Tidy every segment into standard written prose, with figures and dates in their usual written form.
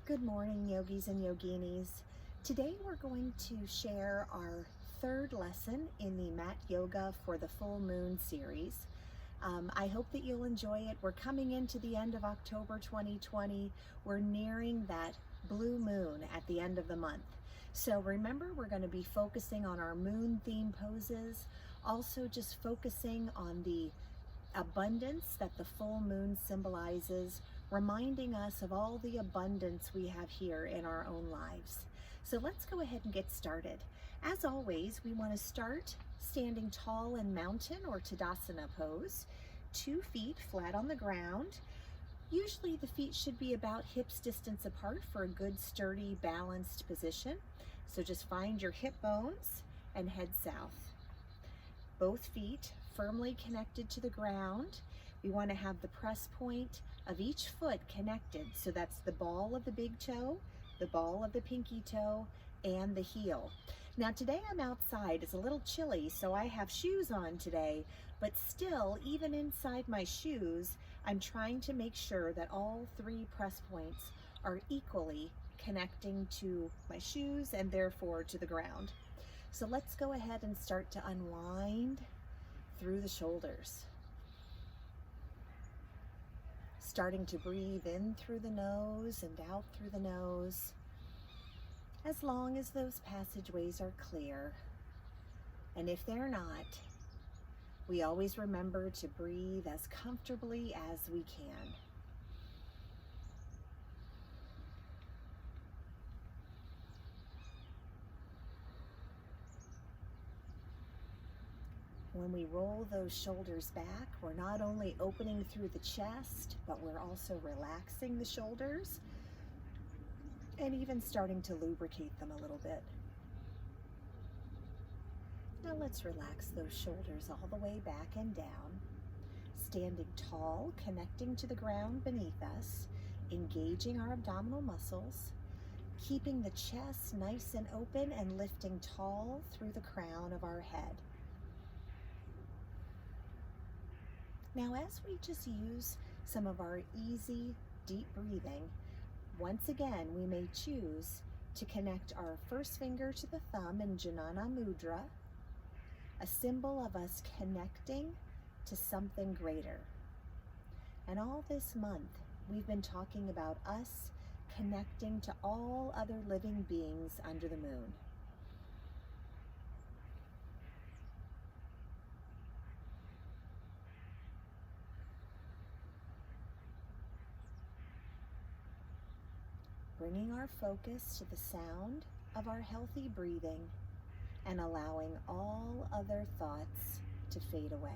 Good morning, yogis and yoginis. Today we're going to share our third lesson in the Mat Yoga for the Full Moon series. I hope that you'll enjoy it. We're coming into the end of October 2020. We're nearing that blue moon at the end of the month. So remember, we're going to be focusing on our moon theme poses, also just focusing on the abundance that the full moon symbolizes, reminding us of all the abundance we have here in our own lives. So let's go ahead and get started. As always, we want to start standing tall in mountain or Tadasana pose, 2 feet flat on the ground. Usually the feet should be about hips distance apart for a good, sturdy, balanced position. So just find your hip bones and head south. Both feet firmly connected to the ground. We want to have the press point of each foot connected. So that's the ball of the big toe, the ball of the pinky toe, and the heel. Now today I'm outside. It's a little chilly, so I have shoes on today, but still, even inside my shoes, I'm trying to make sure that all 3 press points are equally connecting to my shoes and therefore to the ground. So let's go ahead and start to unwind through the shoulders. Starting to breathe in through the nose and out through the nose, as long as those passageways are clear. And if they're not, we always remember to breathe as comfortably as we can. When we roll those shoulders back, we're not only opening through the chest, but we're also relaxing the shoulders and even starting to lubricate them a little bit. Now let's relax those shoulders all the way back and down, standing tall, connecting to the ground beneath us, engaging our abdominal muscles, keeping the chest nice and open and lifting tall through the crown of our head. Now, as we just use some of our easy, deep breathing, once again, we may choose to connect our first finger to the thumb in Janana Mudra, a symbol of us connecting to something greater. And all this month, we've been talking about us connecting to all other living beings under the moon. Bringing our focus to the sound of our healthy breathing and allowing all other thoughts to fade away.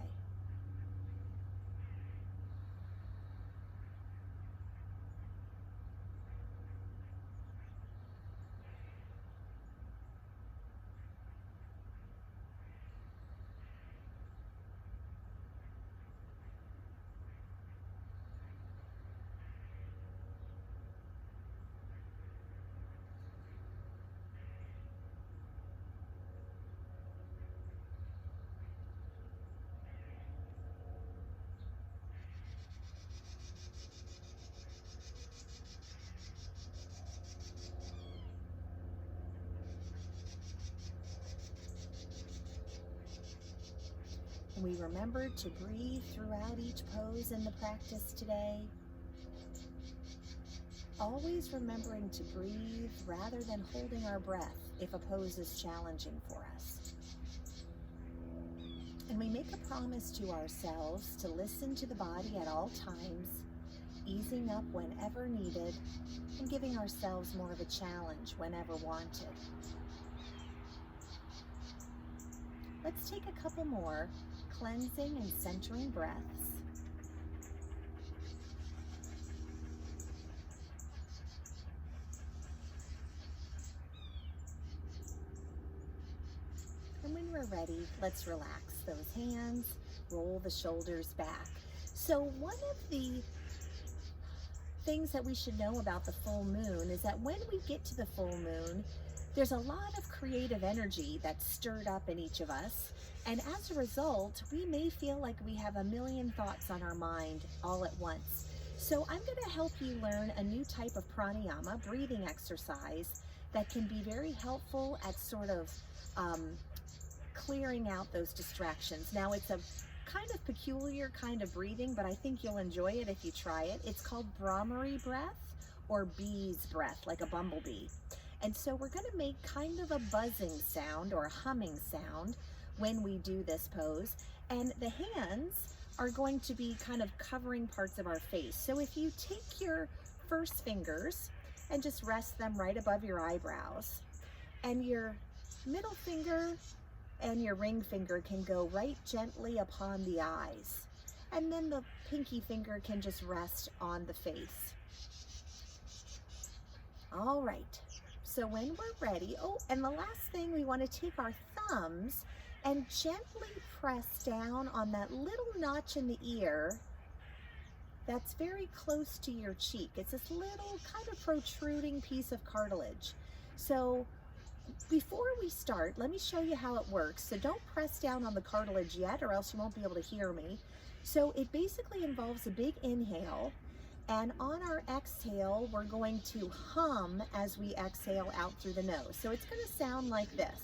We remembered to breathe throughout each pose in the practice today. Always remembering to breathe rather than holding our breath if a pose is challenging for us. And we make a promise to ourselves to listen to the body at all times, easing up whenever needed, and giving ourselves more of a challenge whenever wanted. Let's take a couple more cleansing and centering breaths. And when we're ready, let's relax those hands, roll the shoulders back. So one of the things that we should know about the full moon is that when we get to the full moon, there's a lot of creative energy that's stirred up in each of us. And as a result, we may feel like we have a million thoughts on our mind all at once. So I'm going to help you learn a new type of pranayama, breathing exercise, that can be very helpful at sort of clearing out those distractions. Now, it's a kind of peculiar kind of breathing, but I think you'll enjoy it if you try it. It's called Brahmari breath, or bee's breath, like a bumblebee. And so we're going to make kind of a buzzing sound or a humming sound when we do this pose. And the hands are going to be kind of covering parts of our face. So if you take your first fingers and just rest them right above your eyebrows, and your middle finger and your ring finger can go right gently upon the eyes, and then the pinky finger can just rest on the face. All right, so when we're ready, oh, and the last thing, we want to take our thumbs and gently press down on that little notch in the ear that's very close to your cheek. It's this little kind of protruding piece of cartilage. So before we start, let me show you how it works. So don't press down on the cartilage yet, or else you won't be able to hear me. So it basically involves a big inhale, and on our exhale, we're going to hum as we exhale out through the nose. So it's going to sound like this.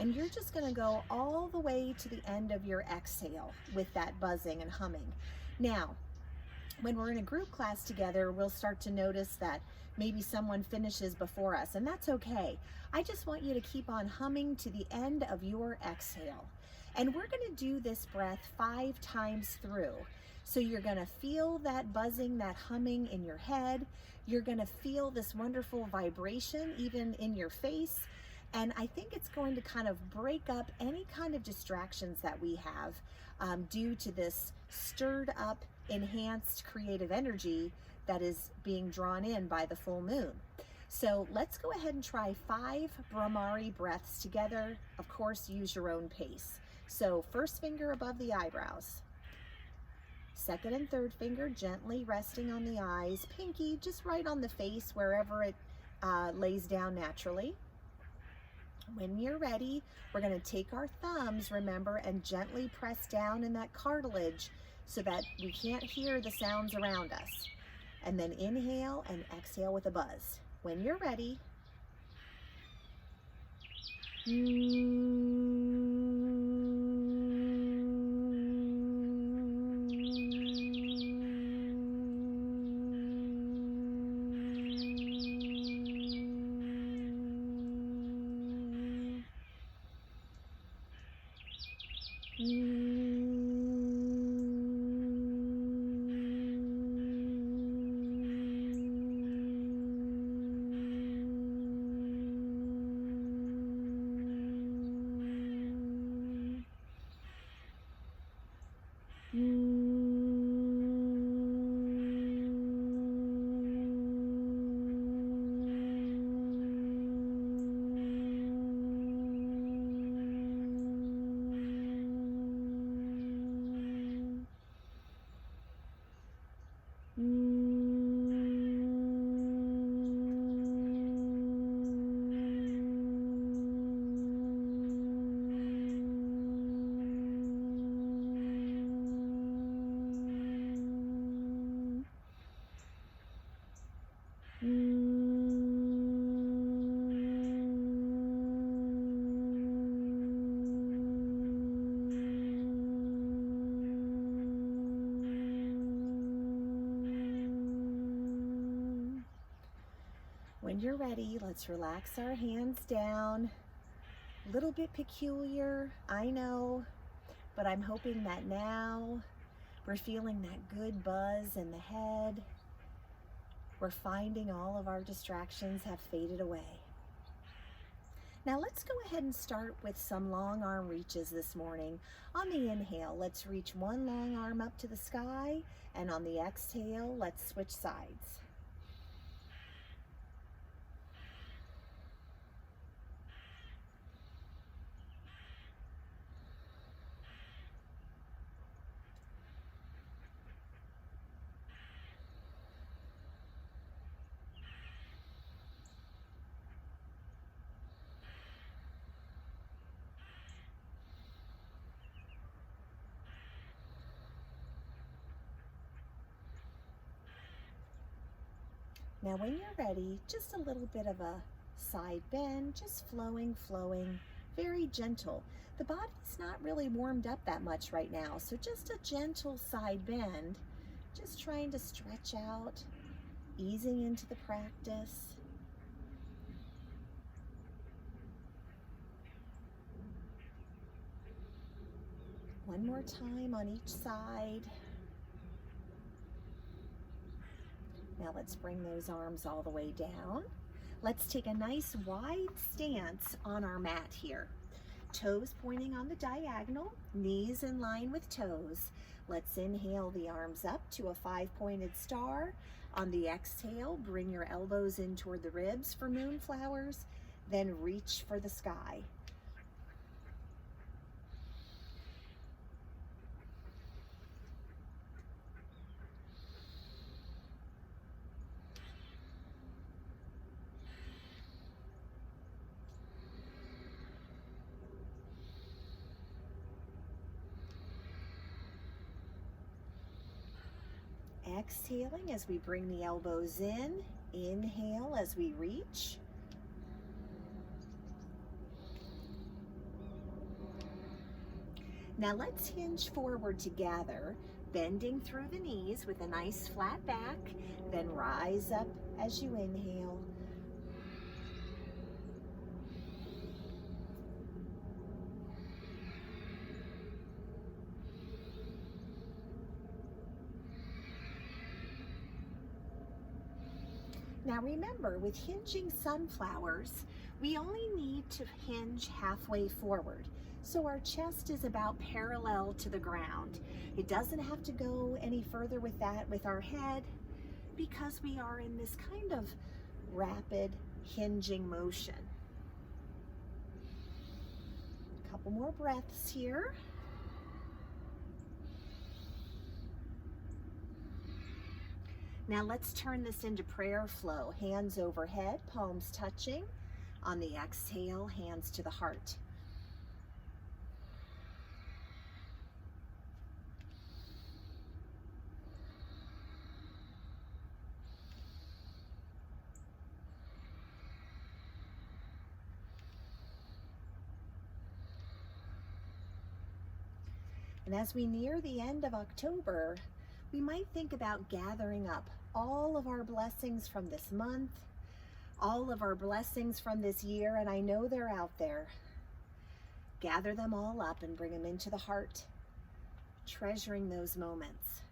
And you're just going to go all the way to the end of your exhale with that buzzing and humming. Now, when we're in a group class together, we'll start to notice that maybe someone finishes before us, and that's okay. I just want you to keep on humming to the end of your exhale. And we're going to do this breath 5 times through. So you're going to feel that buzzing, that humming in your head. You're going to feel this wonderful vibration even in your face. And I think it's going to kind of break up any kind of distractions that we have due to this stirred up, enhanced creative energy that is being drawn in by the full moon. So let's go ahead and try 5 Brahmari breaths together. Of course, use your own pace. So first finger above the eyebrows. Second and third finger gently resting on the eyes. Pinky just right on the face, wherever it lays down naturally. When you're ready, we're going to take our thumbs, remember, and gently press down in that cartilage so that we can't hear the sounds around us. And then inhale and exhale with a buzz. When you're ready, when you're ready, let's relax our hands down. A little bit peculiar, I know, but I'm hoping that now we're feeling that good buzz in the head. We're finding all of our distractions have faded away. Now let's go ahead and start with some long arm reaches this morning. On the inhale, let's reach one long arm up to the sky, and on the exhale, let's switch sides. Now when you're ready, just a little bit of a side bend, just flowing, very gentle. The body's not really warmed up that much right now, so just a gentle side bend, just trying to stretch out, easing into the practice. One more time on each side. Now let's bring those arms all the way down. Let's take a nice wide stance on our mat here. Toes pointing on the diagonal, knees in line with toes. Let's inhale the arms up to a 5-pointed star. On the exhale, bring your elbows in toward the ribs for moonflowers, then reach for the sky. Exhaling as we bring the elbows in. Inhale as we reach. Now let's hinge forward together, bending through the knees with a nice flat back, then rise up as you inhale. Now remember, with hinging sunflowers, we only need to hinge halfway forward. So our chest is about parallel to the ground. It doesn't have to go any further with that with our head, because we are in this kind of rapid hinging motion. A couple more breaths here. Now let's turn this into prayer flow. Hands overhead, palms touching. On the exhale, hands to the heart. And as we near the end of October, we might think about gathering up all of our blessings from this month, all of our blessings from this year, and I know they're out there. Gather them all up and bring them into the heart, treasuring those moments.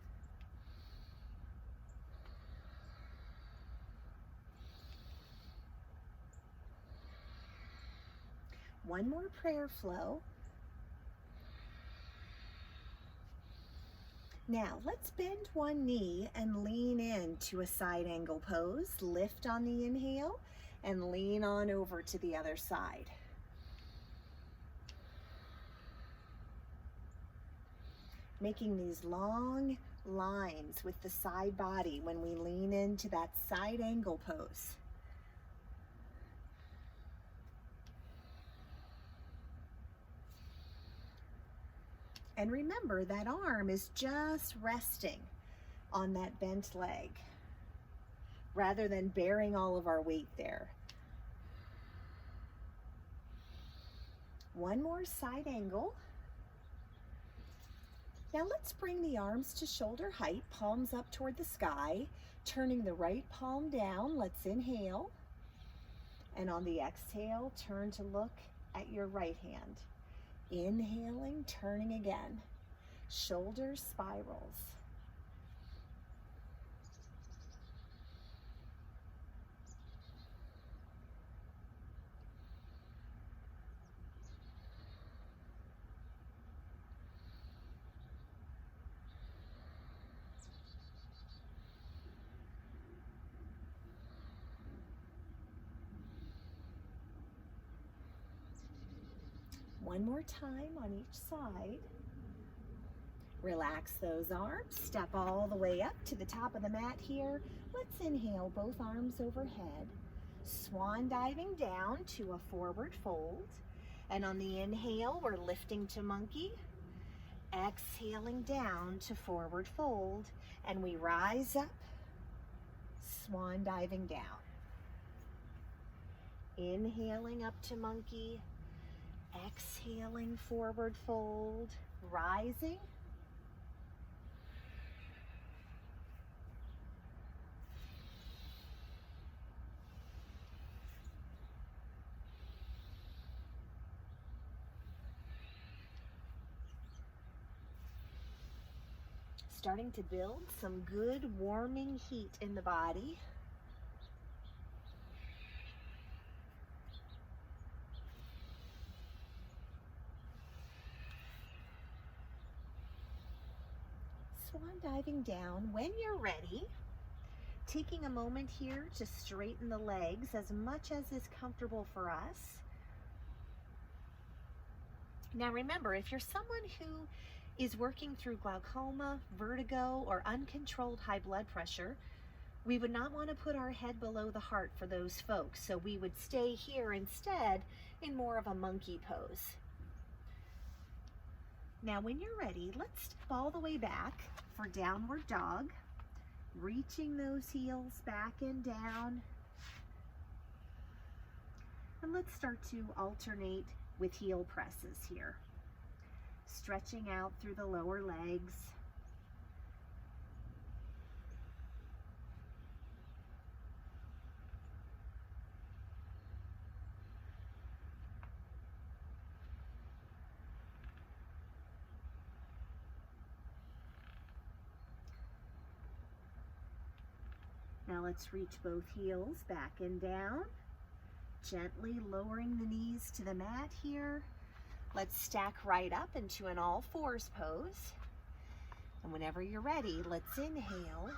One more prayer flow. Now, let's bend one knee and lean into a side angle pose. Lift on the inhale and lean on over to the other side. Making these long lines with the side body when we lean into that side angle pose. And remember, that arm is just resting on that bent leg rather than bearing all of our weight there. One more side angle. Now let's bring the arms to shoulder height, palms up toward the sky, turning the right palm down. Let's inhale. And on the exhale, turn to look at your right hand. Inhaling, turning again. Shoulder spirals. One more time on each side. Relax those arms. Step all the way up to the top of the mat here. Let's inhale, both arms overhead. Swan diving down to a forward fold. And on the inhale, we're lifting to monkey. Exhaling down to forward fold. And we rise up, swan diving down. Inhaling up to monkey, exhaling forward fold, rising. Starting to build some good warming heat in the body. Swan diving down. When you're ready, taking a moment here to straighten the legs as much as is comfortable for us. Now remember, if you're someone who is working through glaucoma, vertigo, or uncontrolled high blood pressure, we would not want to put our head below the heart for those folks. So we would stay here instead in more of a monkey pose. Now when you're ready, let's step all the way back for downward dog, reaching those heels back and down. And let's start to alternate with heel presses here. Stretching out through the lower legs. Now let's reach both heels back and down, gently lowering the knees to the mat here. Let's stack right up into an all fours pose. And whenever you're ready, let's inhale,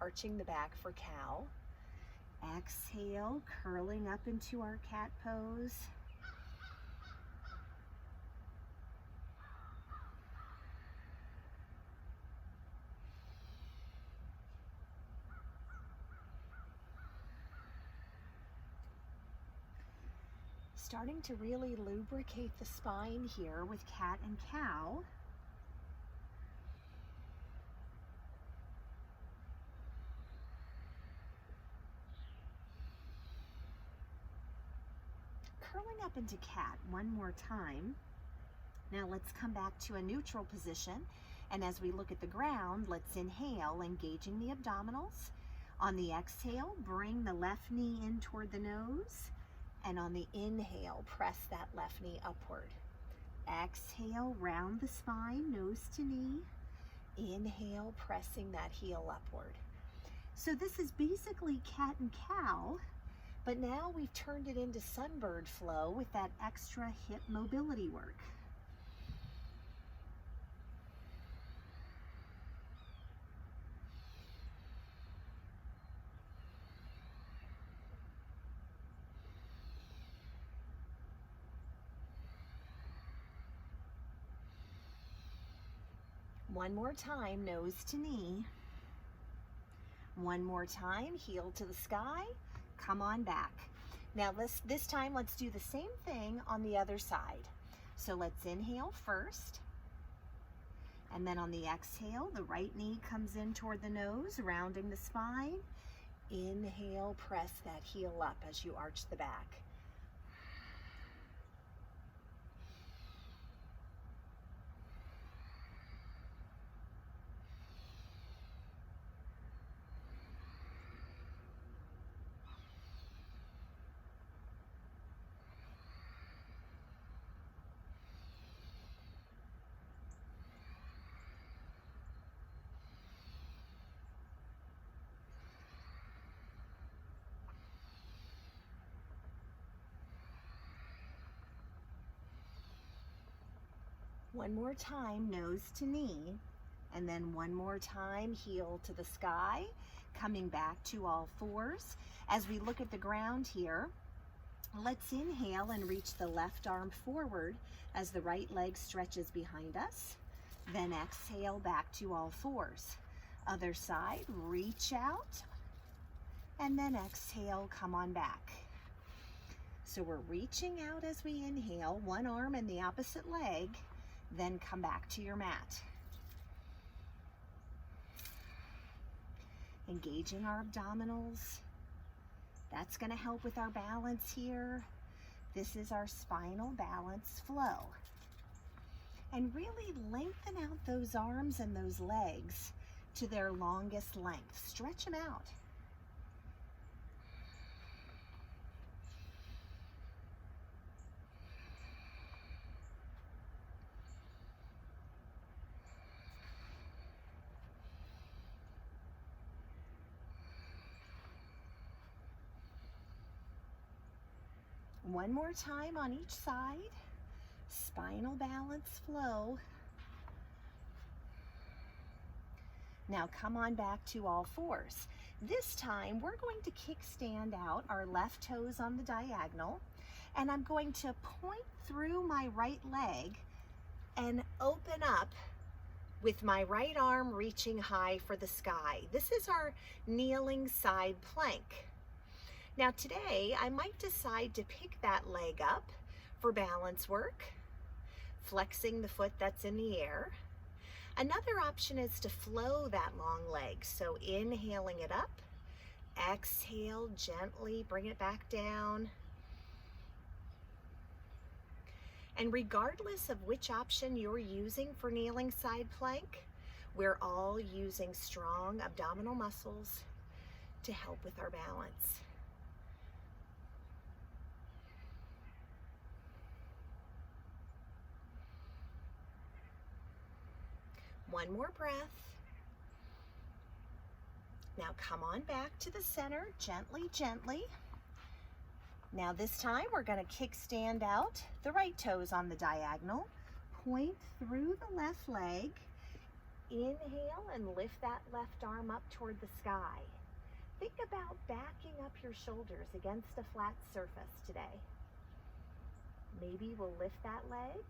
arching the back for cow. Exhale, curling up into our cat pose. Starting to really lubricate the spine here with cat and cow. Curling up into cat one more time. Now let's come back to a neutral position. And as we look at the ground, let's inhale, engaging the abdominals. On the exhale, bring the left knee in toward the nose. And on the inhale, press that left knee upward. Exhale, round the spine, nose to knee. Inhale, pressing that heel upward. So this is basically cat and cow, but now we've turned it into sunbird flow with that extra hip mobility work. One more time, nose to knee. One more time, heel to the sky. Come on back. Now this time, let's do the same thing on the other side. So let's inhale first. And then on the exhale, the right knee comes in toward the nose, rounding the spine. Inhale, press that heel up as you arch the back. One more time, nose to knee, and then one more time, heel to the sky, coming back to all fours. As we look at the ground here, let's inhale and reach the left arm forward as the right leg stretches behind us. Then exhale back to all fours. Other side, reach out, and then exhale, come on back. So we're reaching out as we inhale, one arm and the opposite leg, then come back to your mat. engaging our abdominals. That's going to help with our balance here. This is our spinal balance flow. And really lengthen out those arms and those legs to their longest length. Stretch them out. One more time on each side. Spinal balance flow. Now come on back to all fours. This time we're going to kickstand out our left toes on the diagonal, and I'm going to point through my right leg and open up with my right arm reaching high for the sky. This is our kneeling side plank. Now today I might decide to pick that leg up for balance work, flexing the foot that's in the air. Another option is to flow that long leg. So inhaling it up, exhale, gently bring it back down. And regardless of which option you're using for kneeling side plank, we're all using strong abdominal muscles to help with our balance. One more breath. Now come on back to the center, gently, gently. Now this time we're going to kickstand out the right toes on the diagonal. Point through the left leg. Inhale and lift that left arm up toward the sky. Think about backing up your shoulders against a flat surface today. Maybe we'll lift that leg.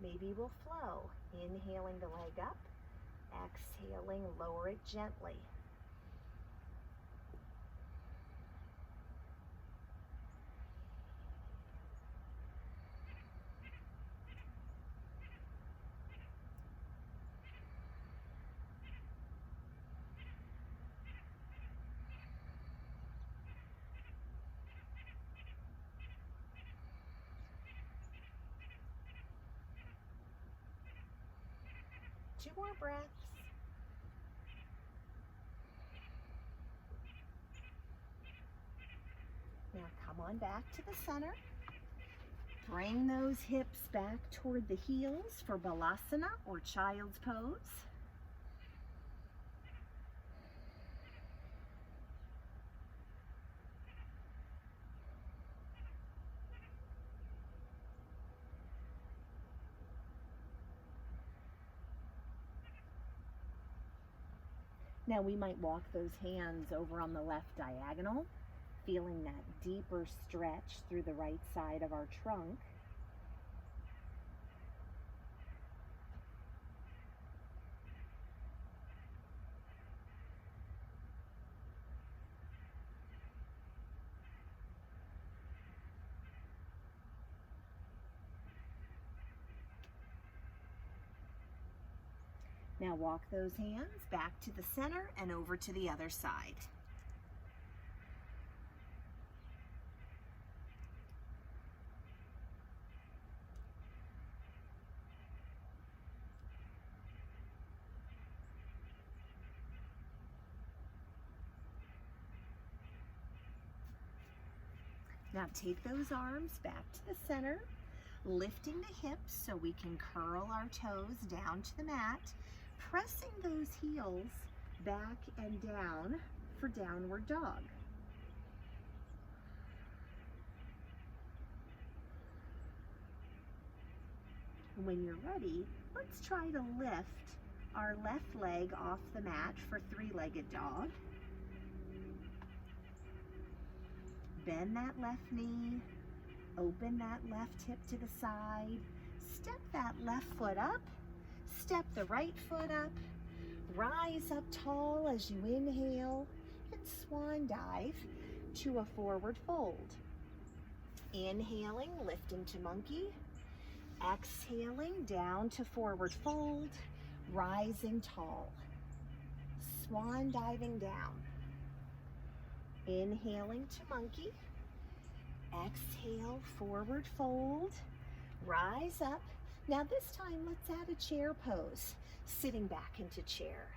Maybe we'll flow. Inhaling the leg up, exhaling, lower it gently. Two more breaths. Now come on back to the center. Bring those hips back toward the heels for Balasana or Child's Pose. Now we might walk those hands over on the left diagonal, feeling that deeper stretch through the right side of our trunk. Now walk those hands back to the center and over to the other side. Now take those arms back to the center, lifting the hips so we can curl our toes down to the mat, pressing those heels back and down for downward dog. When you're ready, let's try to lift our left leg off the mat for three-legged dog. Bend that left knee, open that left hip to the side, step that left foot up, step the right foot up, rise up tall as you inhale, and swan dive to a forward fold. Inhaling, lifting to monkey, exhaling down to forward fold, rising tall. swan diving down. Inhaling to monkey. Exhale, forward fold. Rise up. Now this time, let's add a chair pose. Sitting back into chair.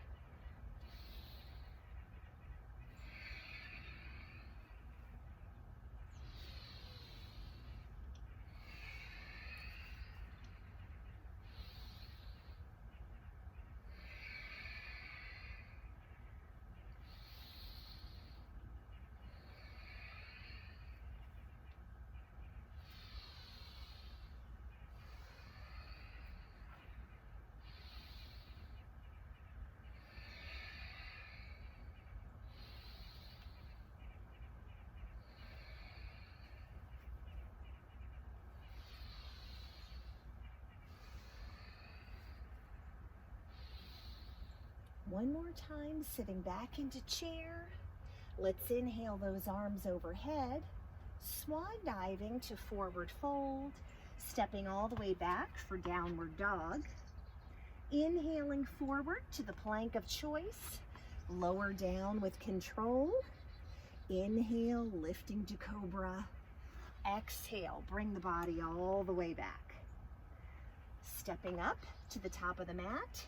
One more time, sitting back into chair. Let's inhale those arms overhead. Swan diving to forward fold. Stepping all the way back for downward dog. Inhaling forward to the plank of choice. Lower down with control. Inhale, lifting to cobra. Exhale, bring the body all the way back. Stepping up to the top of the mat.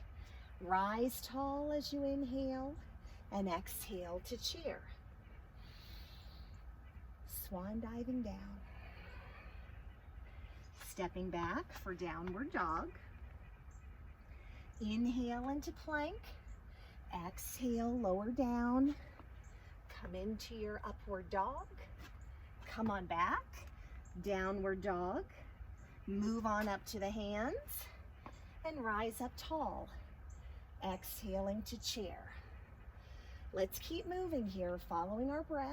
Rise tall as you inhale and exhale to chair. Swan diving down. Stepping back for downward dog. Inhale into plank. Exhale, lower down. Come into your upward dog. Come on back. Downward dog. Move on up to the hands and rise up tall. Exhaling to chair. Let's keep moving here, following our breath.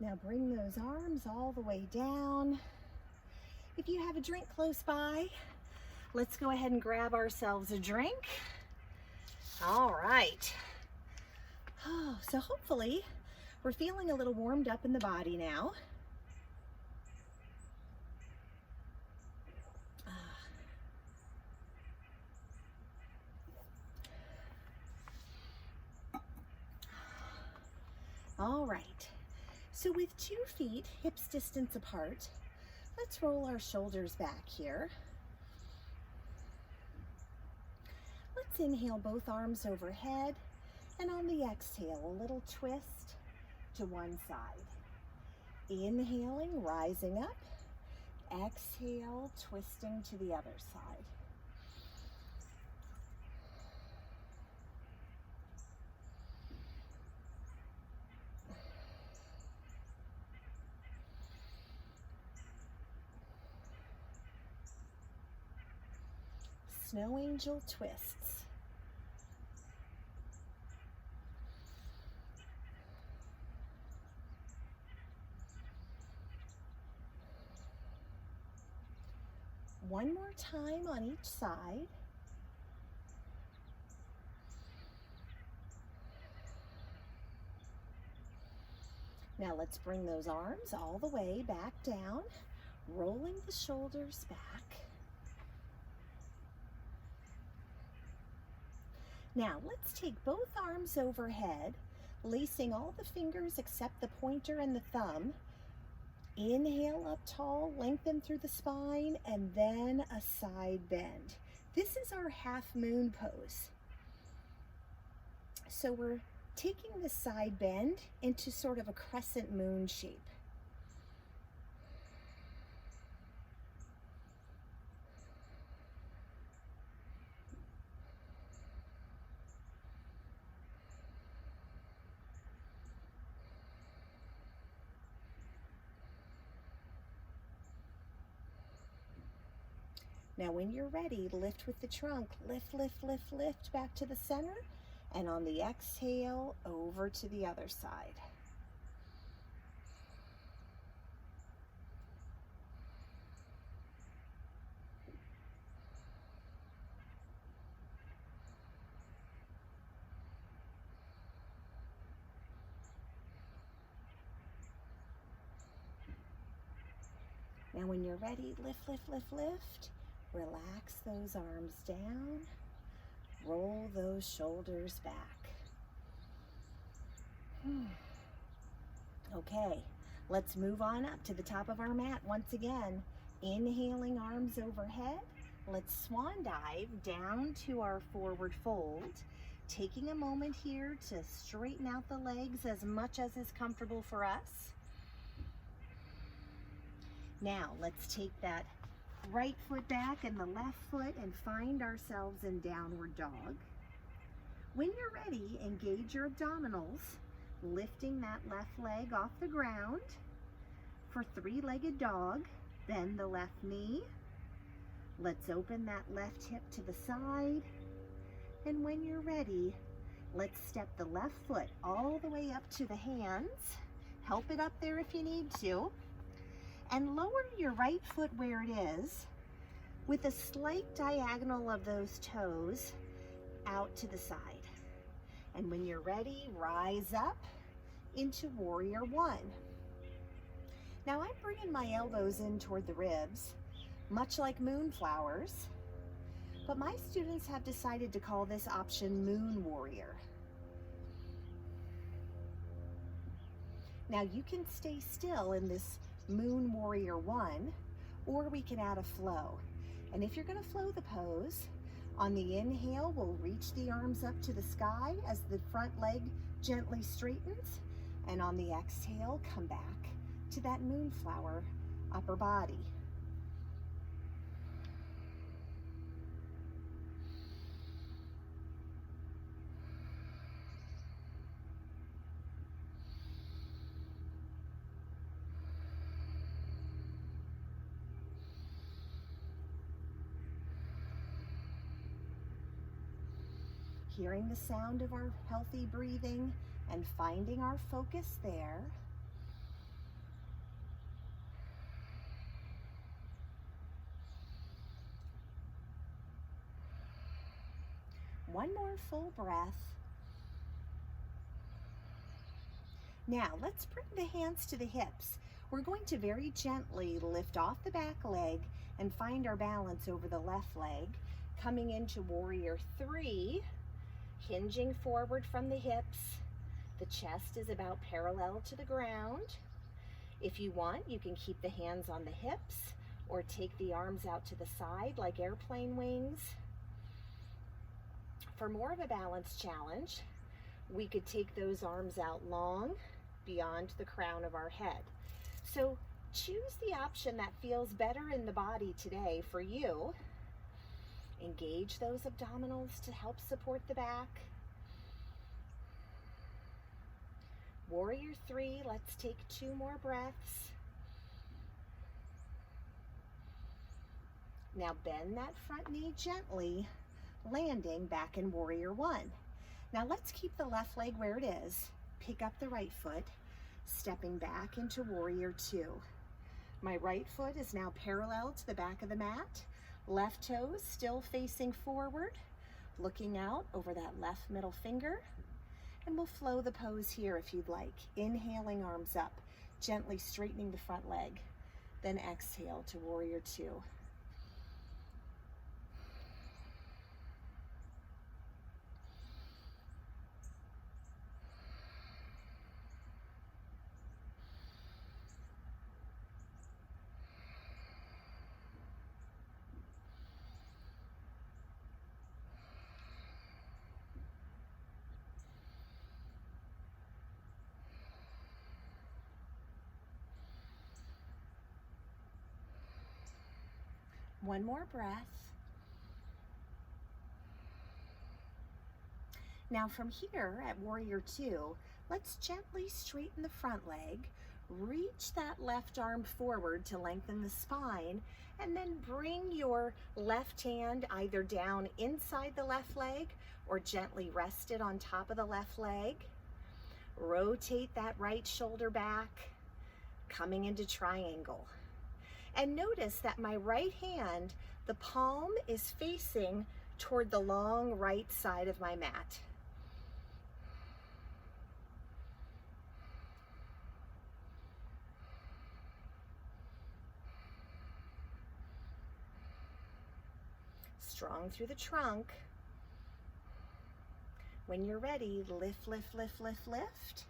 Now bring those arms all the way down. If you have a drink close by, let's go ahead and grab ourselves a drink. All right. Oh, so hopefully we're feeling a little warmed up in the body now. All right. So with 2 feet hips distance apart, let's roll our shoulders back here. Let's inhale both arms overhead, and on the exhale, a little twist to one side. Inhaling, rising up. Exhale, twisting to the other side. Snow angel twists. One more time on each side. Now let's bring those arms all the way back down, rolling the shoulders back. Now let's take both arms overhead, lacing all the fingers except the pointer and the thumb. Inhale up tall, lengthen through the spine, and then a side bend. This is our half moon pose. So we're taking the side bend into sort of a crescent moon shape. Now when you're ready, lift with the trunk. Lift, lift, lift, lift back to the center. And on the exhale, over to the other side. Now when you're ready, lift, lift, lift, lift. Relax those arms down. Roll those shoulders back. Okay, let's move on up to the top of our mat once again. Inhaling, arms overhead. Let's swan dive down to our forward fold. Taking a moment here to straighten out the legs as much as is comfortable for us. Now let's take that right foot back and the left foot and find ourselves in downward dog. When you're ready, engage your abdominals, lifting that left leg off the ground. For three-legged dog, bend the left knee. Let's open that left hip to the side. And when you're ready, let's step the left foot all the way up to the hands. Help it up there if you need to. And lower your right foot where it is with a slight diagonal of those toes out to the side. And when you're ready, rise up into warrior one. Now I'm bringing my elbows in toward the ribs, much like moonflowers, but my students have decided to call this option moon warrior. Now you can stay still in this moon warrior one, or we can add a flow. And if you're going to flow the pose, on the inhale, we'll reach the arms up to the sky as the front leg gently straightens. And on the exhale, come back to that moonflower upper body. Hearing the sound of our healthy breathing and finding our focus there. One more full breath. Now let's bring the hands to the hips. We're going to very gently lift off the back leg and find our balance over the left leg, coming into warrior three. Hinging forward from the hips. The chest is about parallel to the ground. If you want, you can keep the hands on the hips or take the arms out to the side like airplane wings. For more of a balance challenge, we could take those arms out long beyond the crown of our head. So choose the option that feels better in the body today for you. Engage those abdominals to help support the back. Warrior three, let's take 2 more breaths. Now bend that front knee gently, landing back in warrior one. Now let's keep the left leg where it is. Pick up the right foot, stepping back into warrior two. My right foot is now parallel to the back of the mat. Left toes still facing forward, looking out over that left middle finger. And we'll flow the pose here if you'd like. Inhaling, arms up, gently straightening the front leg. Then exhale to warrior two. One more breath. Now from here at warrior two, let's gently straighten the front leg, reach that left arm forward to lengthen the spine, and then bring your left hand either down inside the left leg or gently rest it on top of the left leg. Rotate that right shoulder back, coming into triangle. And notice that my right hand, the palm is facing toward the long right side of my mat. Strong through the trunk. When you're ready, lift, lift, lift, lift, lift.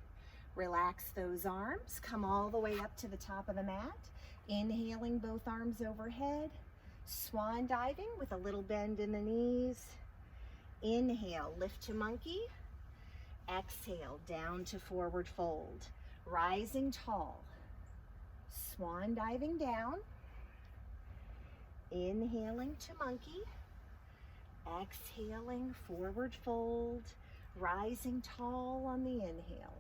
Relax those arms, come all the way up to the top of the mat. Inhaling both arms overhead, swan diving with a little bend in the knees. Inhale, lift to monkey. Exhale, down to forward fold. Rising tall. Swan diving down. Inhaling to monkey. Exhaling, forward fold. Rising tall on the inhale.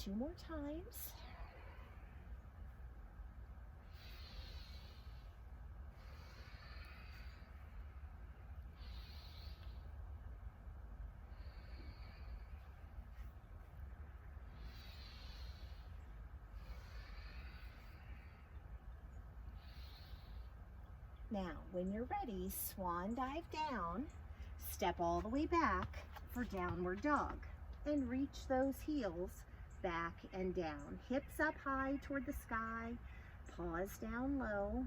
Two more times. Now, when you're ready, swan dive down, step all the way back for downward dog, and reach those heels back and down. Hips up high toward the sky, paws down low.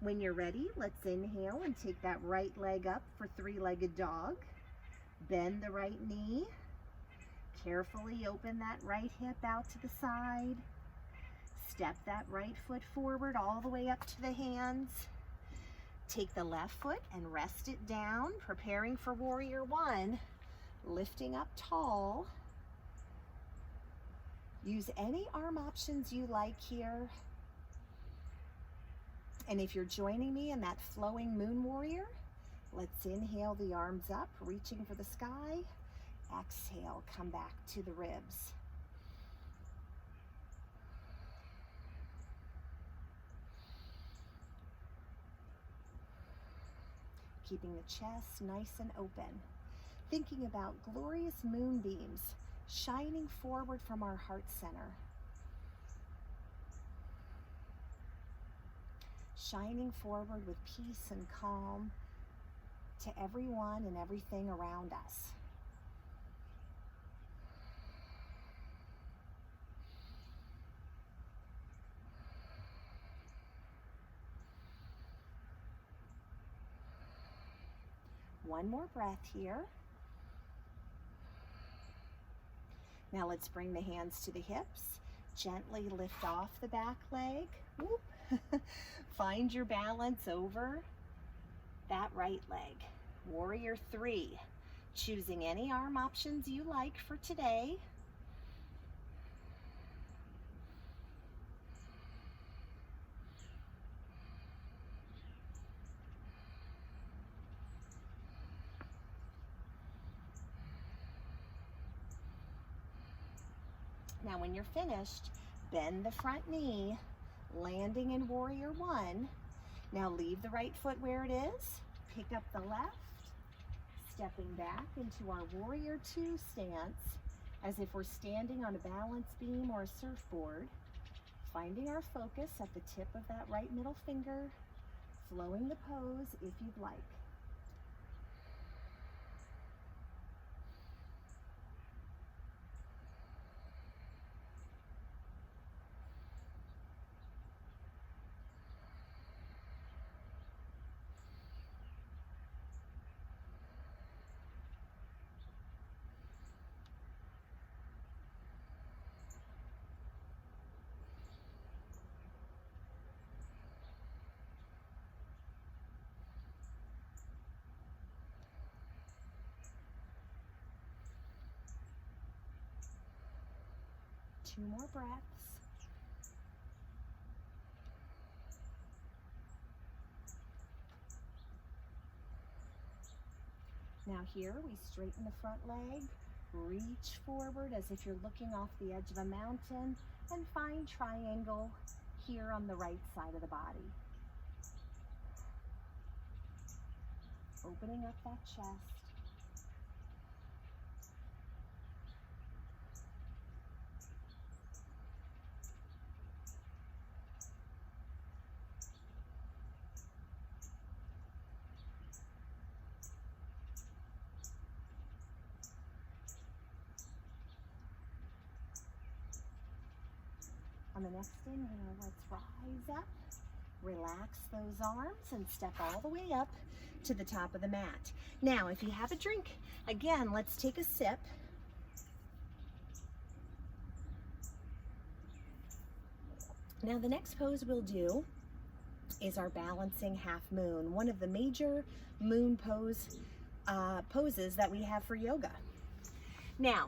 When you're ready, let's inhale and take that right leg up for three-legged dog. Bend the right knee. Carefully open that right hip out to the side. Step that right foot forward all the way up to the hands. Take the left foot and rest it down, preparing for warrior one. Lifting up tall. Use any arm options you like here. And if you're joining me in that flowing moon warrior, let's inhale the arms up, reaching for the sky. Exhale, come back to the ribs. Keeping the chest nice and open. Thinking about glorious moonbeams shining forward from our heart center. Shining forward with peace and calm to everyone and everything around us. One more breath here. Now let's bring the hands to the hips. Gently lift off the back leg. Whoop. Find your balance over that right leg. Warrior three. Choosing any arm options you like for today. Now when you're finished, bend the front knee, landing in warrior one. Now leave the right foot where it is, pick up the left, Stepping back into our Warrior Two stance, as if we're standing on a balance beam or a surfboard, finding our focus at the tip of that right middle finger, flowing the pose if you'd like. Two more breaths. Now here we straighten the front leg, reach forward as if you're looking off the edge of a mountain, and find triangle here on the right side of the body. Opening up that chest. On the next inhale, let's rise up, relax those arms, and step all the way up to the top of the mat. Now, if you have a drink, again, let's take a sip. Now, the next pose we'll do is our balancing half moon, one of the major moon poses that we have for yoga. Now,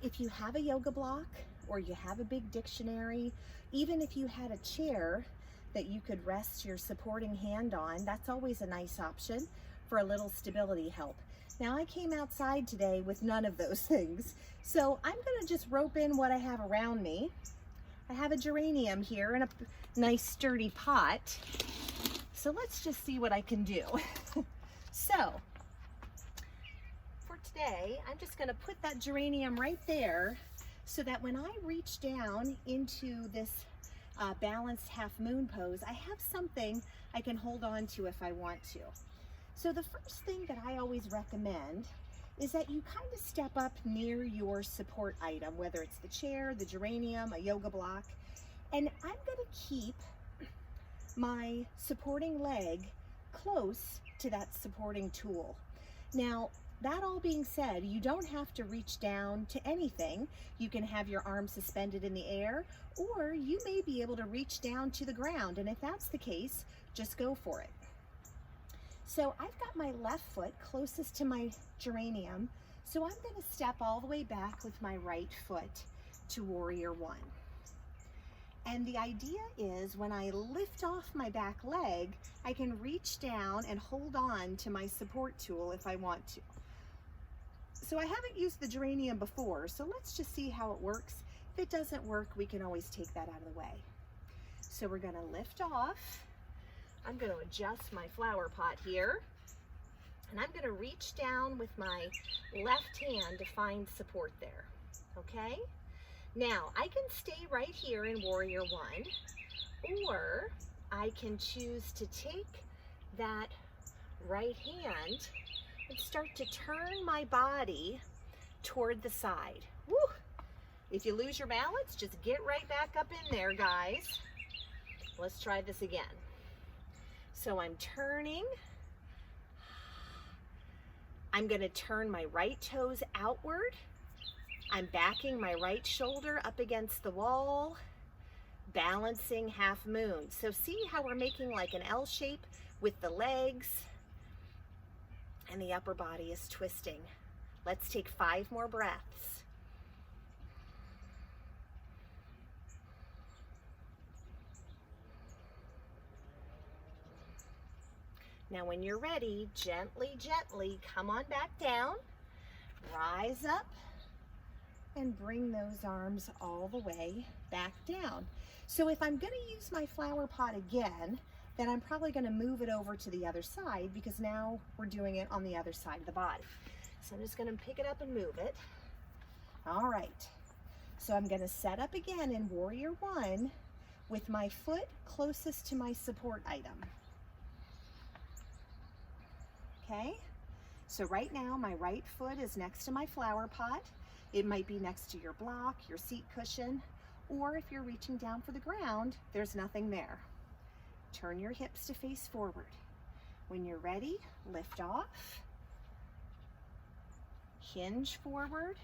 if you have a yoga block, or you have a big dictionary, even if you had a chair that you could rest your supporting hand on, that's always a nice option for a little stability help. Now, I came outside today with none of those things, so I'm gonna just rope in what I have around me. I have a geranium here in a nice sturdy pot, so let's just see what I can do. So, for today, I'm just gonna put that geranium right there, so that when I reach down into this balanced half moon pose, I have something I can hold on to if I want to. So the first thing that I always recommend is that you kind of step up near your support item, whether it's the chair, the geranium, a yoga block, and I'm gonna keep my supporting leg close to that supporting tool. Now, that all being said, you don't have to reach down to anything. You can have your arms suspended in the air, or you may be able to reach down to the ground, and if that's the case, just go for it. So I've got my left foot closest to my geranium, so I'm going to step all the way back with my right foot to Warrior One. And the idea is when I lift off my back leg, I can reach down and hold on to my support tool if I want to. So I haven't used the geranium before, so let's just see how it works. If it doesn't work, we can always take that out of the way. So we're gonna lift off. I'm gonna adjust my flower pot here, and I'm gonna reach down with my left hand to find support there, okay? Now, I can stay right here in Warrior One, or I can choose to take that right hand and start to turn my body toward the side. Woo! If you lose your balance, just get right back up in there, guys. Let's try this again. So I'm turning. I'm gonna turn my right toes outward. I'm backing my right shoulder up against the wall, balancing half moon. So see how we're making like an L shape with the legs, and the upper body is twisting. Let's take 5 more breaths. Now when you're ready, gently, gently come on back down, rise up, and bring those arms all the way back down. So if I'm gonna use my flower pot again, then I'm probably going to move it over to the other side because now we're doing it on the other side of the body. So I'm just going to pick it up and move it. All right. So I'm going to set up again in Warrior One with my foot closest to my support item. Okay. So right now my right foot is next to my flower pot. It might be next to your block, your seat cushion, or if you're reaching down for the ground, there's nothing there. Turn your hips to face forward. When you're ready, lift off, hinge forward,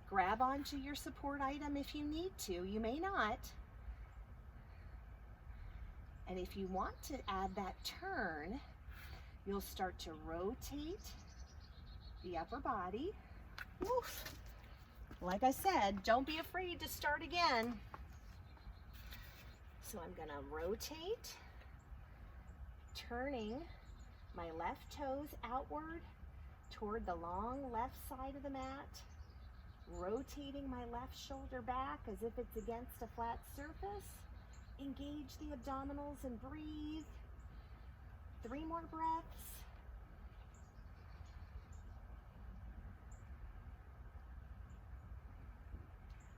grab onto your support item if you need to. You may not. And if you want to add that turn, you'll start to rotate the upper body. Woof. Like I said, don't be afraid to start again. So I'm going to rotate, turning my left toes outward toward the long left side of the mat, rotating my left shoulder back as if it's against a flat surface. Engage the abdominals and breathe. 3 more breaths.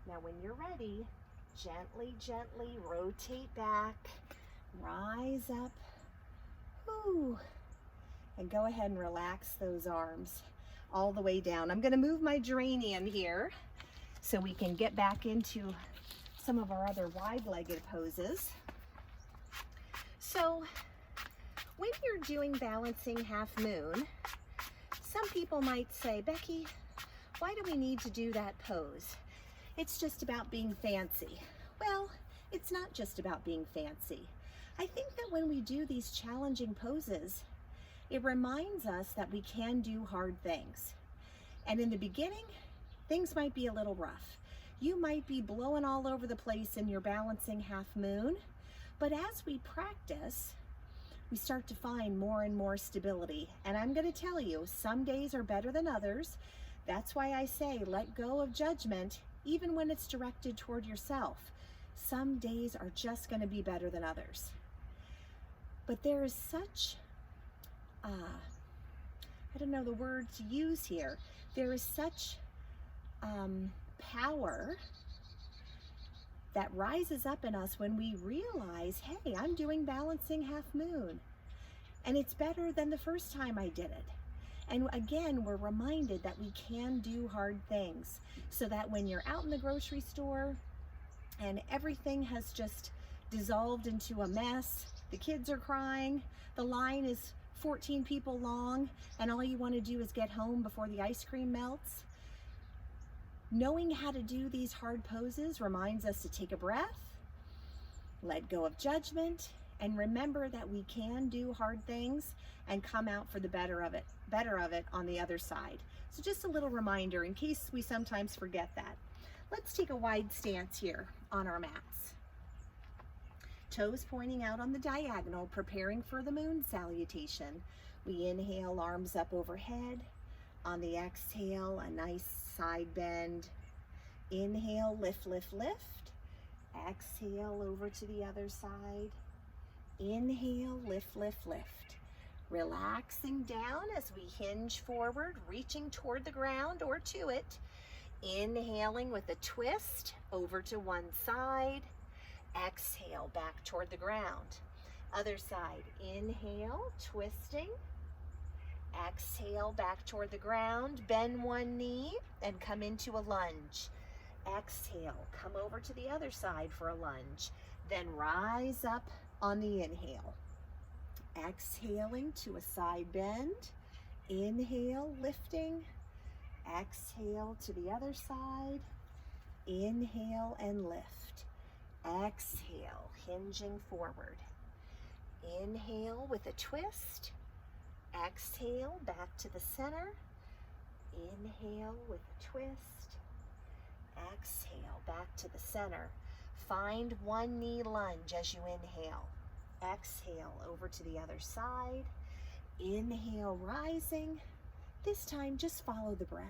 Now when you're ready, gently, gently rotate back, rise up, whoo, and go ahead and relax those arms all the way down. I'm going to move my geranium here so we can get back into some of our other wide-legged poses. So when you're doing balancing half moon, some people might say, Becky, why do we need to do that pose? It's just about being fancy. Well, it's not just about being fancy. I think that when we do these challenging poses, it reminds us that we can do hard things. And in the beginning, things might be a little rough. You might be blowing all over the place in your balancing half moon, but as we practice, we start to find more and more stability. And I'm going to tell you, some days are better than others. That's why I say let go of judgment, even when it's directed toward yourself. Some days are just going to be better than others. But there is such, I don't know the word to use here. There is such power that rises up in us when we realize, hey, I'm doing balancing half moon. And it's better than the first time I did it. And again, we're reminded that we can do hard things, so that when you're out in the grocery store and everything has just dissolved into a mess, the kids are crying, the line is 14 people long, and all you want to do is get home before the ice cream melts. Knowing how to do these hard poses reminds us to take a breath, let go of judgment, and remember that we can do hard things and come out for the better of it on the other side. So just a little reminder in case we sometimes forget that. Let's take a wide stance here on our mats. Toes pointing out on the diagonal, preparing for the moon salutation. We inhale, arms up overhead. On the exhale, a nice side bend. Inhale, lift, lift, lift. Exhale, over to the other side. Inhale, lift, lift, lift. Relaxing down as we hinge forward, reaching toward the ground or to it. Inhaling with a twist over to one side. Exhale, back toward the ground. Other side, inhale, twisting. Exhale, back toward the ground. Bend one knee and come into a lunge. Exhale, come over to the other side for a lunge. Then rise up on the inhale. Exhaling to a side bend. Inhale, lifting. Exhale to the other side. Inhale and lift. Exhale, hinging forward. Inhale with a twist. Exhale, back to the center. Inhale with a twist. Exhale, back to the center. Find one knee lunge as you inhale. Exhale, over to the other side. Inhale, rising. This time, just follow the breath.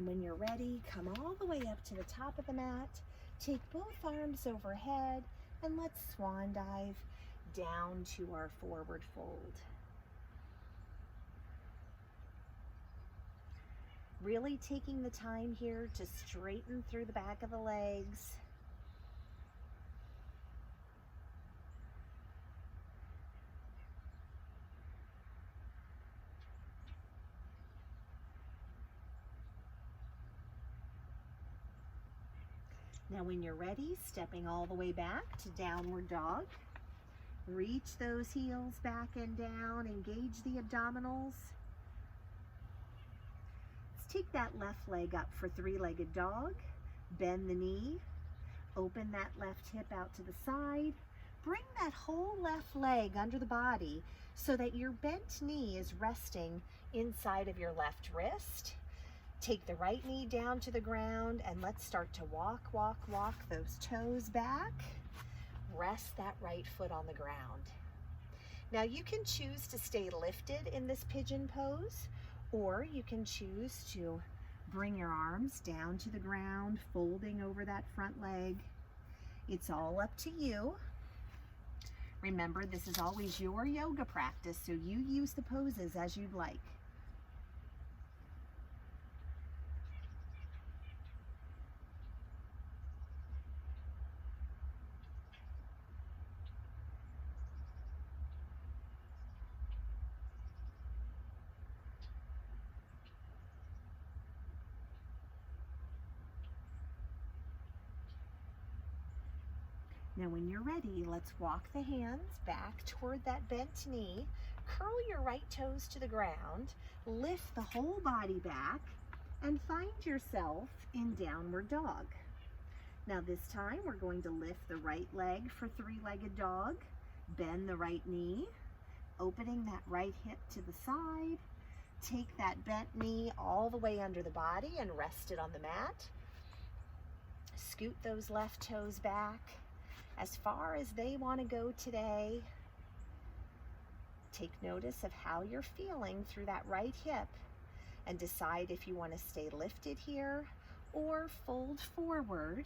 And when you're ready, come all the way up to the top of the mat. Take both arms overhead and let's swan dive down to our forward fold. Really taking the time here to straighten through the back of the legs. Now when you're ready, stepping all the way back to downward dog. Reach those heels back and down, engage the abdominals. Let's take that left leg up for three-legged dog. Bend the knee, open that left hip out to the side. Bring that whole left leg under the body so that your bent knee is resting inside of your left wrist. Take the right knee down to the ground and let's start to walk, walk, walk those toes back. Rest that right foot on the ground. Now you can choose to stay lifted in this pigeon pose, or you can choose to bring your arms down to the ground, folding over that front leg. It's all up to you. Remember, this is always your yoga practice, so you use the poses as you'd like. Now when you're ready, let's walk the hands back toward that bent knee. Curl your right toes to the ground, lift the whole body back, and find yourself in downward dog. Now this time we're going to lift the right leg for three-legged dog, bend the right knee, opening that right hip to the side, take that bent knee all the way under the body and rest it on the mat. Scoot those left toes back as far as they want to go today. Take notice of how you're feeling through that right hip and decide if you want to stay lifted here or fold forward.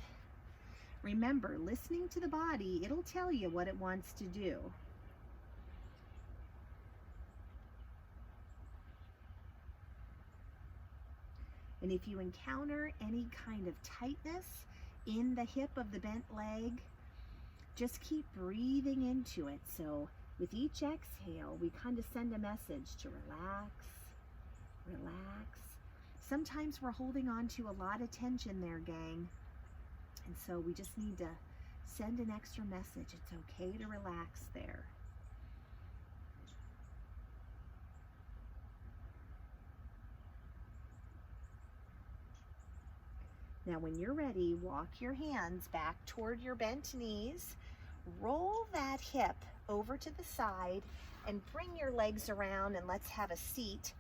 Remember, listening to the body, it'll tell you what it wants to do. And if you encounter any kind of tightness in the hip of the bent leg, just keep breathing into it. So with each exhale, we kind of send a message to relax, relax. Sometimes we're holding on to a lot of tension there, gang. And so we just need to send an extra message. It's okay to relax there. Now when you're ready, walk your hands back toward your bent knees. Roll that hip over to the side and bring your legs around, and let's have a seat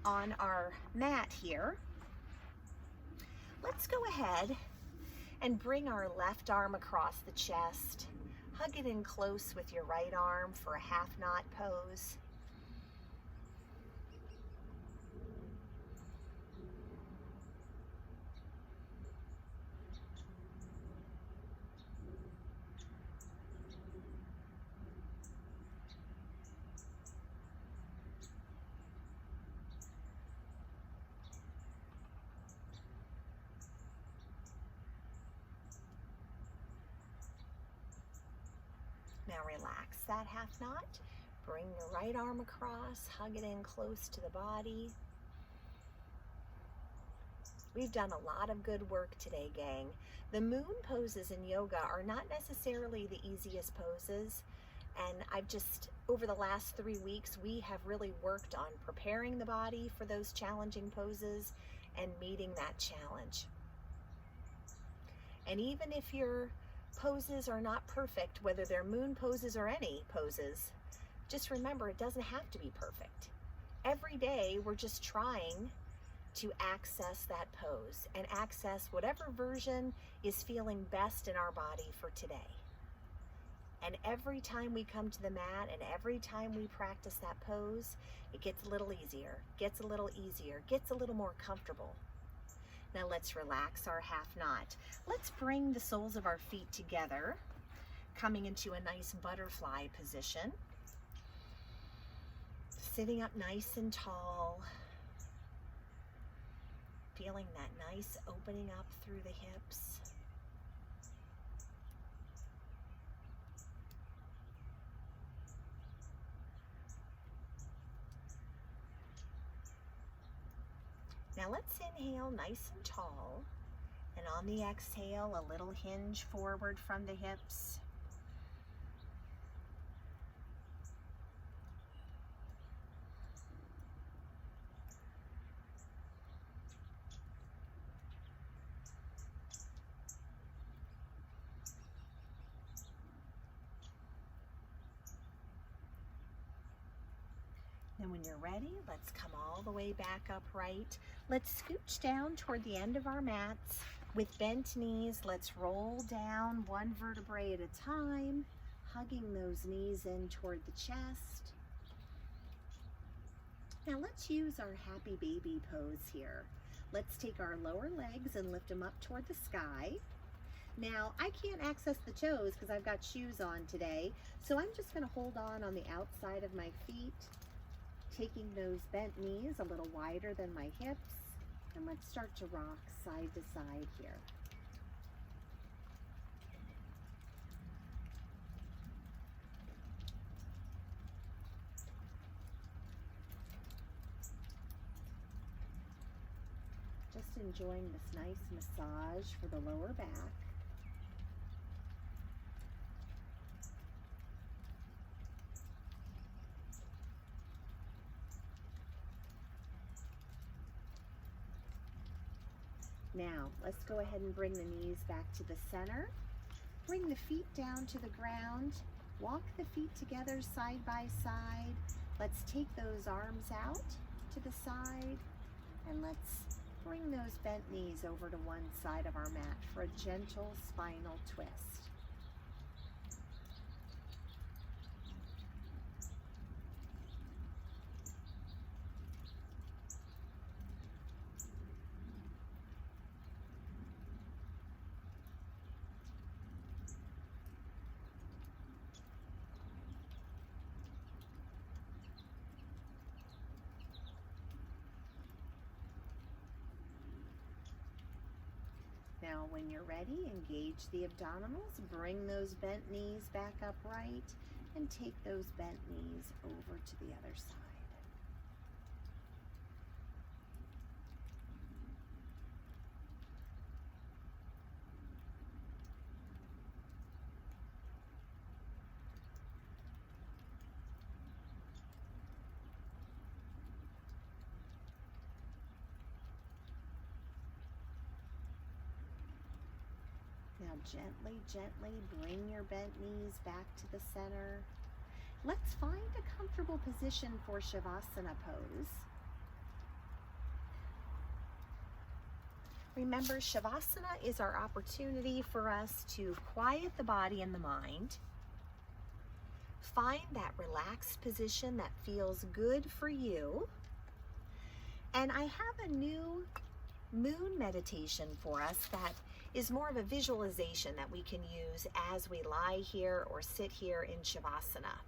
on our mat here. Let's go ahead and bring our left arm across the chest. Hug it in close with your right arm for a half knot pose. Now relax that half knot. Bring your right arm across, hug it in close to the body. We've done a lot of good work today, gang. The moon poses in yoga are not necessarily the easiest poses, and over the last 3 weeks, we have really worked on preparing the body for those challenging poses and meeting that challenge. And even if your poses are not perfect, whether they're moon poses or any poses, just remember it doesn't have to be perfect. Every day we're just trying to access that pose and access whatever version is feeling best in our body for today. And every time we come to the mat and every time we practice that pose, it gets a little easier, gets a little easier, gets a little more comfortable. Now let's relax our half knot. Let's bring the soles of our feet together, coming into a nice butterfly position. Sitting up nice and tall. Feeling that nice opening up through the hips. Now let's inhale nice and tall, and on the exhale, a little hinge forward from the hips. And when you're ready, let's come all the way back upright. Let's scooch down toward the end of our mats. With bent knees, let's roll down one vertebrae at a time, hugging those knees in toward the chest. Now let's use our happy baby pose here. Let's take our lower legs and lift them up toward the sky. Now, I can't access the toes because I've got shoes on today, so I'm just going to hold on the outside of my feet, taking those bent knees a little wider than my hips, and let's start to rock side to side here. Just enjoying this nice massage for the lower back. Now, let's go ahead and bring the knees back to the center. Bring the feet down to the ground. Walk the feet together side by side. Let's take those arms out to the side, and let's bring those bent knees over to one side of our mat for a gentle spinal twist. Now, when you're ready, engage the abdominals, bring those bent knees back upright, and take those bent knees over to the other side. Now gently, gently bring your bent knees back to the center. Let's find a comfortable position for Shavasana pose. Remember, Shavasana is our opportunity for us to quiet the body and the mind. Find that relaxed position that feels good for you. And I have a new moon meditation for us that is more of a visualization that we can use as we lie here or sit here in Shavasana.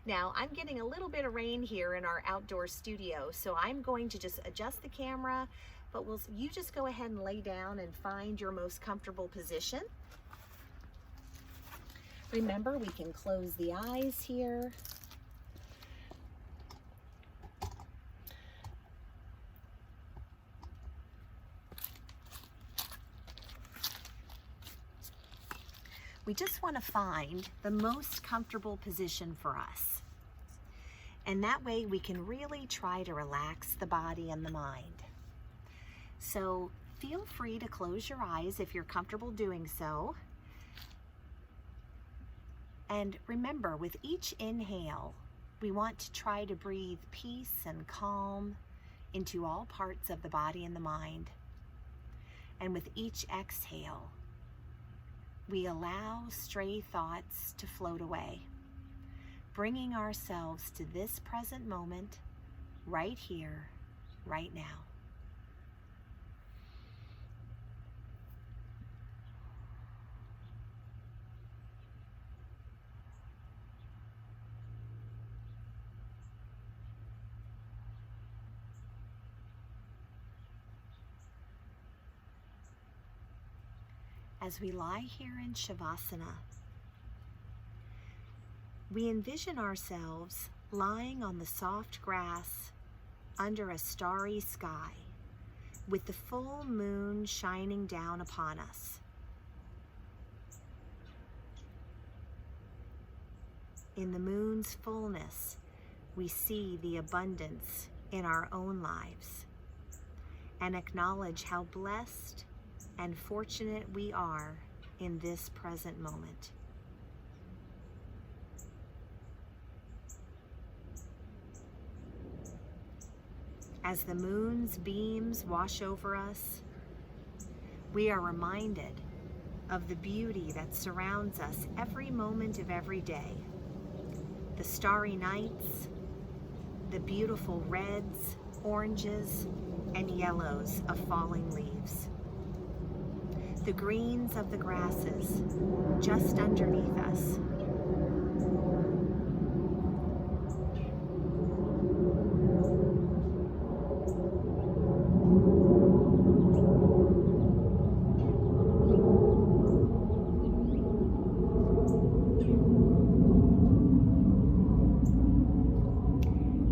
Now, I'm getting a little bit of rain here in our outdoor studio, so I'm going to just adjust the camera, but you just go ahead and lay down and find your most comfortable position. Remember, we can close the eyes here. We just want to find the most comfortable position for us. And that way we can really try to relax the body and the mind. So feel free to close your eyes if you're comfortable doing so. And remember, with each inhale, we want to try to breathe peace and calm into all parts of the body and the mind. And with each exhale, we allow stray thoughts to float away, bringing ourselves to this present moment, right here, right now. as we lie here in Shavasana, we envision ourselves lying on the soft grass under a starry sky with the full moon shining down upon us. In the moon's fullness, we see the abundance in our own lives and acknowledge how blessed and fortunate we are in this present moment. As the moon's beams wash over us, we are reminded of the beauty that surrounds us every moment of every day. The starry nights, the beautiful reds, oranges, and yellows of falling leaves. The greens of the grasses just underneath us.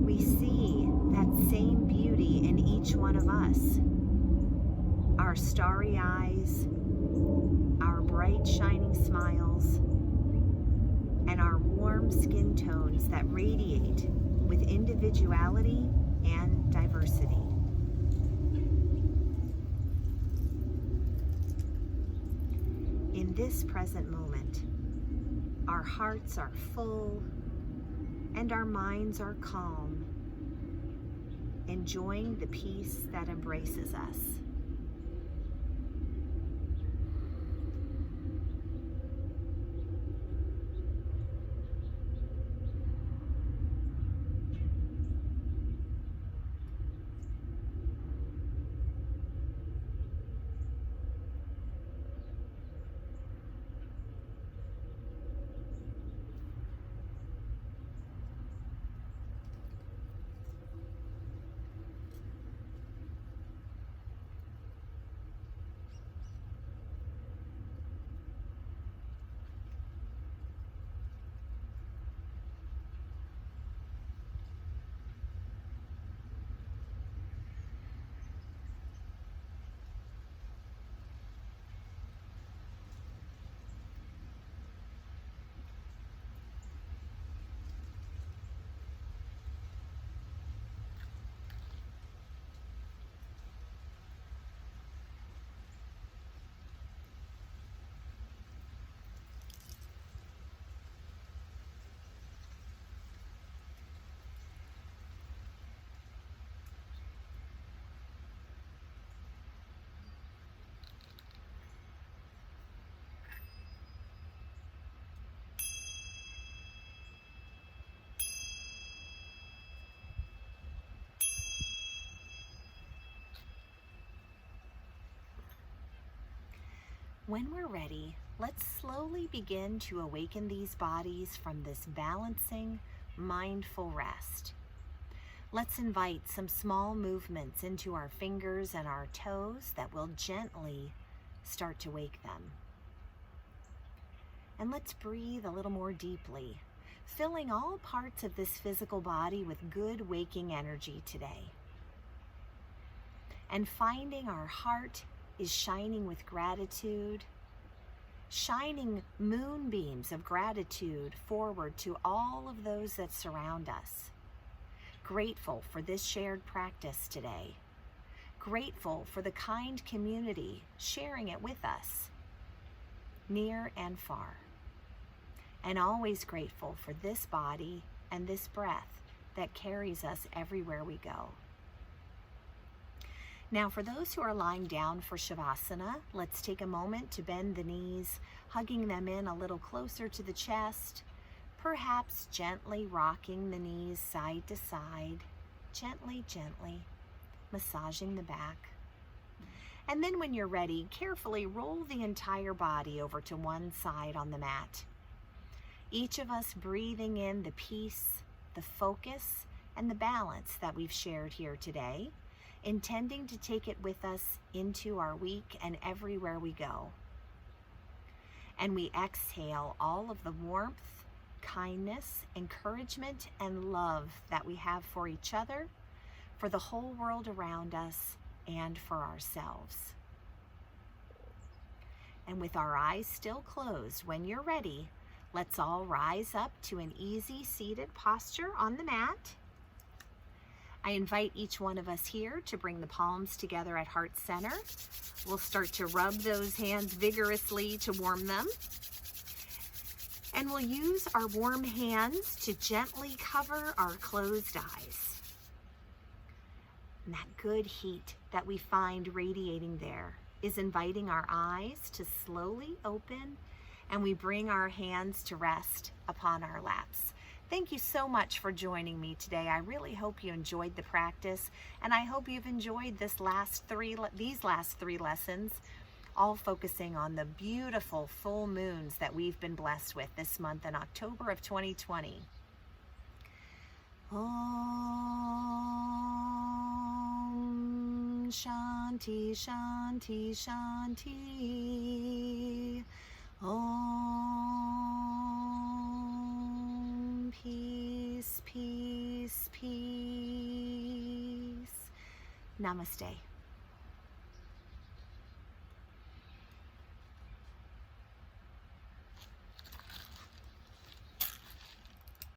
We see that same beauty in each one of us. Our starry eyes, our bright shining smiles, and our warm skin tones that radiate with individuality and diversity. In this present moment, our hearts are full and our minds are calm, enjoying the peace that embraces us. When we're ready, let's slowly begin to awaken these bodies from this balancing, mindful rest. Let's invite some small movements into our fingers and our toes that will gently start to wake them. And let's breathe a little more deeply, filling all parts of this physical body with good waking energy today. And finding our heart is shining with gratitude, shining moonbeams of gratitude forward to all of those that surround us. Grateful for this shared practice today. Grateful for the kind community sharing it with us, near and far. And always grateful for this body and this breath that carries us everywhere we go. Now, for those who are lying down for Shavasana, let's take a moment to bend the knees, hugging them in a little closer to the chest, perhaps gently rocking the knees side to side, gently, massaging the back. And then when you're ready, carefully roll the entire body over to one side on the mat. Each of us breathing in the peace, the focus, and the balance that we've shared here today, intending to take it with us into our week and everywhere we go. And we exhale all of the warmth, kindness, encouragement, and love that we have for each other, for the whole world around us, and for ourselves. And with our eyes still closed, when you're ready, let's all rise up to an easy seated posture on the mat. I invite each one of us here to bring the palms together at heart center. We'll start to rub those hands vigorously to warm them. And we'll use our warm hands to gently cover our closed eyes. And that good heat that we find radiating there is inviting our eyes to slowly open, and we bring our hands to rest upon our laps. Thank you so much for joining me today. I really hope you enjoyed the practice, and I hope you've enjoyed these last three lessons, all focusing on the beautiful full moons that we've been blessed with this month in October of 2020. Om Shanti Shanti Shanti. Om peace, peace, peace. Namaste.